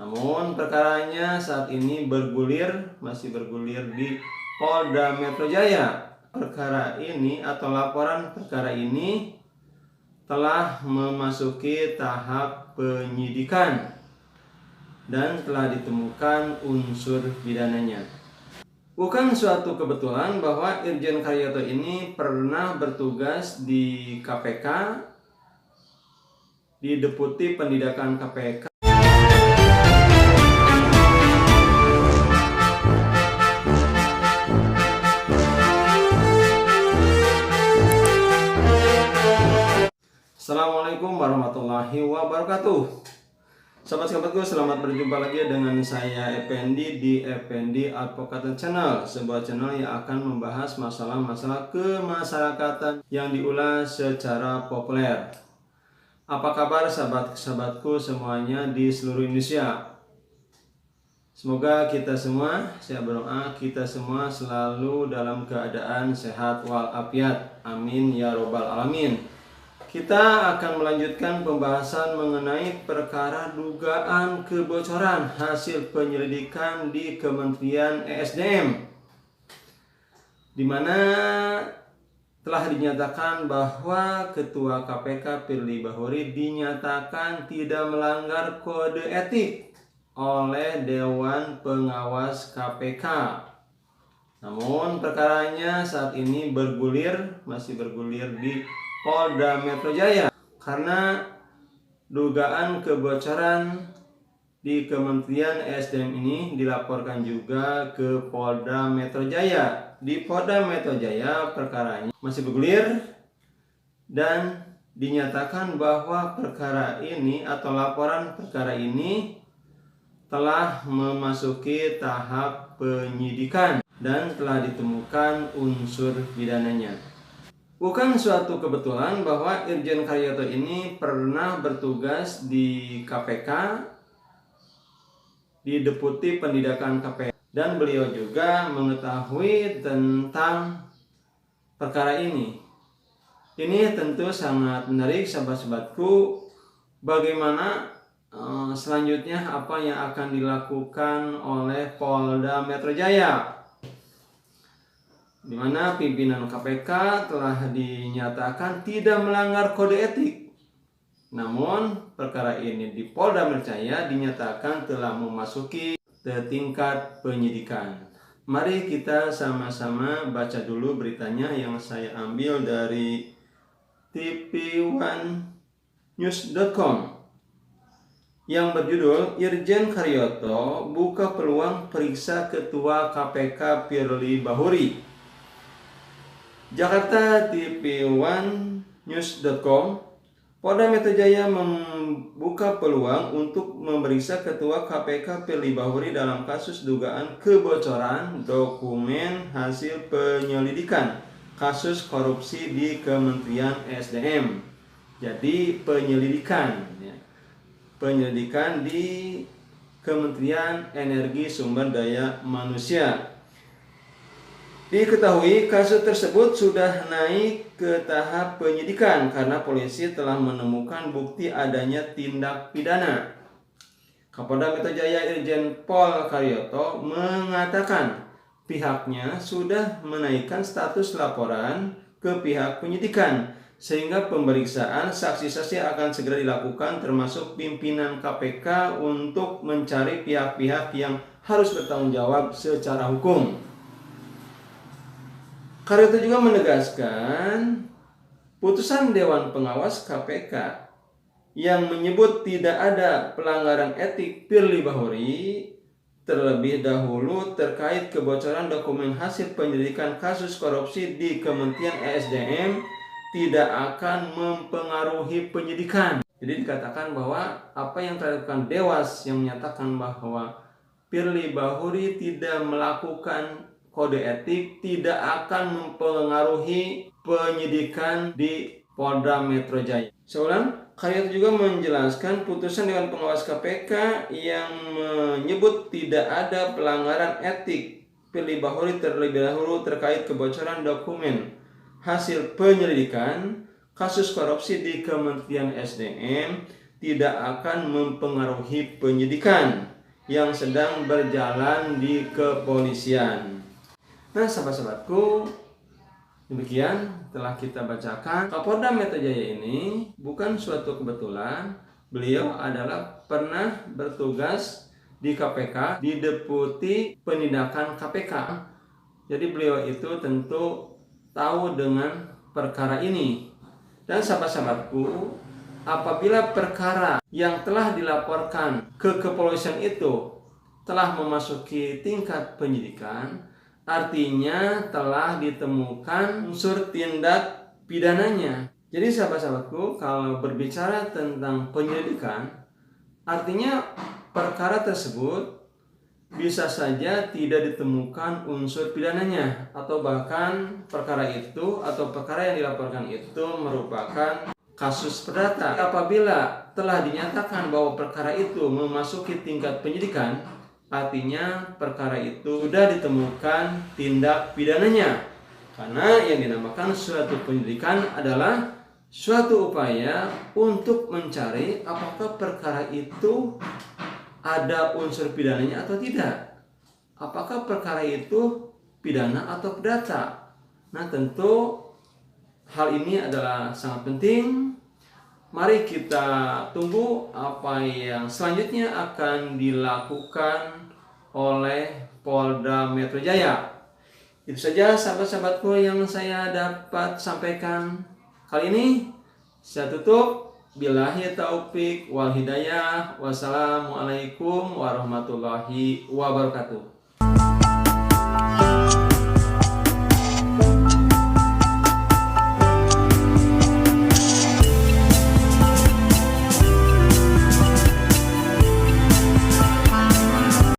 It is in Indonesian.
Namun perkaranya saat ini masih bergulir di Polda Metro Jaya. Perkara ini atau laporan perkara ini telah memasuki tahap penyidikan dan telah ditemukan unsur pidananya. Bukan suatu kebetulan bahwa Irjen Karyoto ini pernah bertugas di KPK, di Deputi Pendidikan KPK. Assalamualaikum warahmatullahi wabarakatuh. Sahabat-sahabatku, selamat berjumpa lagi dengan saya Effendi di Effendi Advocate Channel, sebuah channel yang akan membahas masalah-masalah kemasyarakatan yang diulas secara populer. Apa kabar sahabat-sahabatku semuanya di seluruh Indonesia? Semoga kita semua, saya berdoa kita semua selalu dalam keadaan sehat walafiat. Amin ya robbal alamin. Kita akan melanjutkan pembahasan mengenai perkara dugaan kebocoran hasil penyelidikan di Kementerian ESDM, di mana telah dinyatakan bahwa Ketua KPK Firly Bahuri dinyatakan tidak melanggar kode etik oleh Dewan Pengawas KPK. Namun perkaranya saat ini masih bergulir di Polda Metro Jaya karena dugaan kebocoran di Kementerian ESDM ini dilaporkan juga ke Polda Metro Jaya. Di Polda Metro Jaya perkaranya masih bergulir dan dinyatakan bahwa perkara ini atau laporan perkara ini telah memasuki tahap penyidikan dan telah ditemukan unsur pidananya. Bukan suatu kebetulan bahwa Irjen Karyoto ini pernah bertugas di KPK, di Deputi Pendidikan KPK, dan beliau juga mengetahui tentang perkara ini. Ini tentu sangat menarik sahabat-sahabatku, bagaimana selanjutnya apa yang akan dilakukan oleh Polda Metro Jaya, di mana pimpinan KPK telah dinyatakan tidak melanggar kode etik. Namun perkara ini di Polda Metro Jaya dinyatakan telah memasuki ke tingkat penyidikan. Mari kita sama-sama baca dulu beritanya yang saya ambil dari tv1news.com yang berjudul Irjen Karyoto buka peluang periksa Ketua KPK Firly Bahuri. Jakarta, tv1news.com, Polda Metro Jaya membuka peluang untuk memeriksa Ketua KPK Firly Bahuri dalam kasus dugaan kebocoran dokumen hasil penyelidikan kasus korupsi di Kementerian ESDM. Jadi penyelidikan di Kementerian Energi Sumber Daya Manusia. Diketahui kasus tersebut sudah naik ke tahap penyidikan karena polisi telah menemukan bukti adanya tindak pidana. Kapolda Metro Jaya Irjen Pol Karyoto mengatakan pihaknya sudah menaikkan status laporan ke pihak penyidikan sehingga pemeriksaan saksi-saksi akan segera dilakukan termasuk pimpinan KPK untuk mencari pihak-pihak yang harus bertanggung jawab secara hukum. Karyoto juga menegaskan putusan Dewan Pengawas KPK yang menyebut tidak ada pelanggaran etik Firly Bahuri terlebih dahulu terkait kebocoran dokumen hasil penyelidikan kasus korupsi di Kementerian ESDM tidak akan mempengaruhi penyidikan. Jadi dikatakan bahwa apa yang dilakukan Dewas yang menyatakan bahwa Firly Bahuri tidak melakukan kode etik tidak akan mempengaruhi penyidikan di Polda Metro Jaya. Seulang, Karyoto juga menjelaskan putusan Dewan Pengawas KPK yang menyebut tidak ada pelanggaran etik Firly Bahuri terlebih dahulu terkait kebocoran dokumen hasil penyelidikan kasus korupsi di Kementerian SDM tidak akan mempengaruhi penyidikan. yang sedang berjalan di kepolisian. Nah, sahabat-sahabatku, demikian telah kita bacakan. Kapolda Metro Jaya ini bukan suatu kebetulan. Beliau adalah pernah bertugas di KPK, di Deputi Penindakan KPK. Jadi beliau itu tentu tahu dengan perkara ini. Dan sahabat-sahabatku, apabila perkara yang telah dilaporkan ke kepolisian itu telah memasuki tingkat penyidikan, artinya telah ditemukan unsur tindak pidananya. Jadi sahabat-sahabatku, kalau berbicara tentang penyelidikan, artinya perkara tersebut bisa saja tidak ditemukan unsur pidananya, atau bahkan perkara itu atau perkara yang dilaporkan itu merupakan kasus perdata. Apabila telah dinyatakan bahwa perkara itu memasuki tingkat penyidikan, artinya perkara itu sudah ditemukan tindak pidananya. Karena yang dinamakan suatu penyidikan adalah suatu upaya untuk mencari apakah perkara itu ada unsur pidananya atau tidak. Apakah perkara itu pidana atau perdata. Nah, tentu hal ini adalah sangat penting. Mari kita tunggu apa yang selanjutnya akan dilakukan oleh Polda Metro Jaya. Itu saja sahabat-sahabatku yang saya dapat sampaikan kali ini. Saya tutup. Billahi taufik wal hidayah. Wassalamualaikum warahmatullahi wabarakatuh.